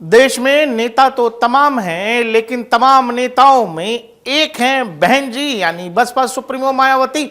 देश में नेता तो तमाम हैं, लेकिन तमाम नेताओं में एक हैं बहन जी यानी बसपा सुप्रीमो मायावती।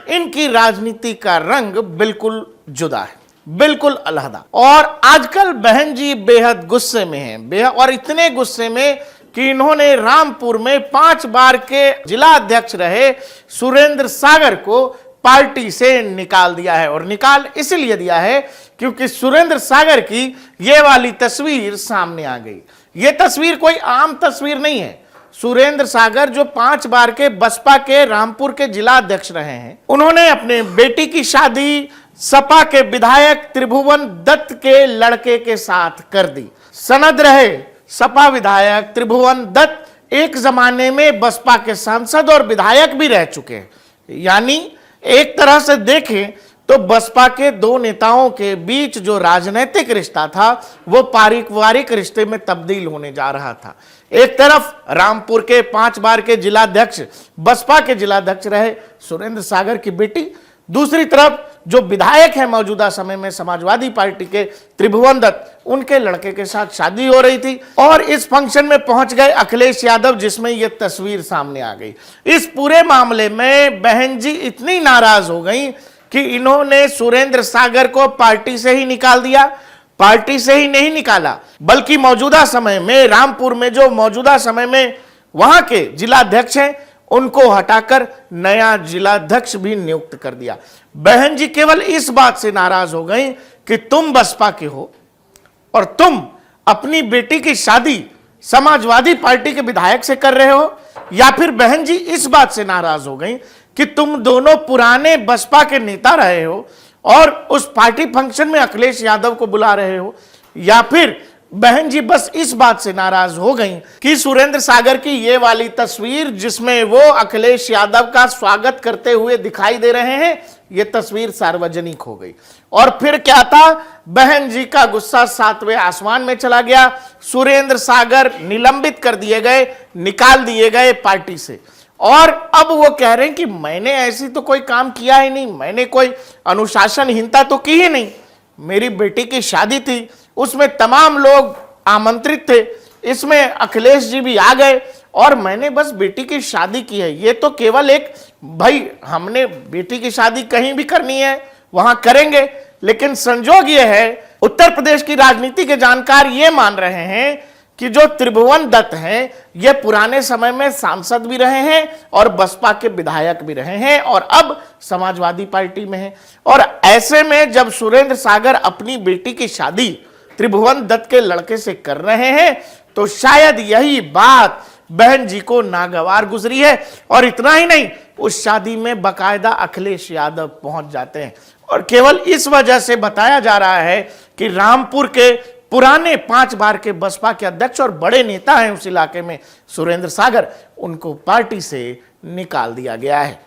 इनकी राजनीति का रंग बिल्कुल जुदा है, बिल्कुल अलहदा। और आजकल बहन जी बेहद गुस्से में हैं, और इतने गुस्से में कि इन्होंने रामपुर में 5 बार के जिला अध्यक्ष रहे सुरेंद्र सागर को पार्टी से निकाल दिया है। और निकाल इसलिए दिया है क्योंकि सुरेंद्र सागर की ये वाली तस्वीर सामने आ गई। ये तस्वीर कोई आम तस्वीर नहीं है। सुरेंद्र सागर जो 5 बार के बसपा के रामपुर के जिला अध्यक्ष रहे हैं, उन्होंने अपने बेटी की शादी सपा के विधायक त्रिभुवन दत्त के लड़के के साथ कर दी। सनद रहे सपा विधायक त्रिभुवन दत्त एक जमाने में बसपा के सांसद और विधायक भी रह चुके हैं। यानी एक तरह से देखें तो बसपा के दो नेताओं के बीच जो राजनीतिक रिश्ता था वो पारिवारिक रिश्ते में तब्दील होने जा रहा था। एक तरफ रामपुर के 5 बार के जिलाध्यक्ष बसपा के जिलाध्यक्ष रहे सुरेंद्र सागर की बेटी, दूसरी तरफ जो विधायक है मौजूदा समय में समाजवादी पार्टी के त्रिभुवन दत्त, उनके लड़के के साथ शादी हो रही थी। और इस फंक्शन में पहुंच गए अखिलेश यादव, जिसमें यह तस्वीर सामने आ गई। इस पूरे मामले में बहन जी इतनी नाराज हो गई कि इन्होंने सुरेंद्र सागर को पार्टी से ही निकाल दिया। पार्टी से ही नहीं निकाला, बल्कि मौजूदा समय में रामपुर में जो मौजूदा समय में वहां के जिलाध्यक्ष हैं उनको हटाकर नया जिलाध्यक्ष भी नियुक्त कर दिया। बहन जी केवल इस बात से नाराज हो गई कि तुम बसपा के हो और तुम अपनी बेटी की शादी समाजवादी पार्टी के विधायक से कर रहे हो, या फिर बहन जी इस बात से नाराज हो गई कि तुम दोनों पुराने बसपा के नेता रहे हो और उस पार्टी फंक्शन में अखिलेश यादव को बुला रहे हो, या फिर बहन जी बस इस बात से नाराज हो गई कि सुरेंद्र सागर की ये वाली तस्वीर जिसमें वो अखिलेश यादव का स्वागत करते हुए दिखाई दे रहे हैं, ये तस्वीर सार्वजनिक हो गई। और फिर क्या था, बहन जी का गुस्सा 7वें आसमान में चला गया। सुरेंद्र सागर निलंबित कर दिए गए, निकाल दिए गए पार्टी से। और अब वो कह रहे हैं कि मैंने ऐसी तो कोई काम किया ही नहीं, मैंने कोई अनुशासनहीनता तो की ही नहीं। मेरी बेटी की शादी थी, उसमें तमाम लोग आमंत्रित थे, इसमें अखिलेश जी भी आ गए और मैंने बस बेटी की शादी की है। ये तो केवल एक, भाई हमने बेटी की शादी कहीं भी करनी है वहां करेंगे, लेकिन संजोग ये है उत्तर प्रदेश की राजनीति के जानकार ये मान रहे हैं कि जो त्रिभुवन दत्त हैं ये पुराने समय में सांसद भी रहे हैं और बसपा के विधायक भी रहे हैं और अब समाजवादी पार्टी में हैं। और ऐसे में जब सुरेंद्र सागर अपनी बेटी की शादी त्रिभुवन दत्त के लड़के से कर रहे हैं तो शायद यही बात बहन जी को नागवार गुजरी है। और इतना ही नहीं, उस शादी में बकायदा अखिलेश यादव पहुंच जाते हैं। और केवल इस वजह से बताया जा रहा है कि रामपुर के पुराने 5 बार के बसपा के अध्यक्ष और बड़े नेता हैं उस इलाके में सुरेंद्र सागर, उनको पार्टी से निकाल दिया गया है।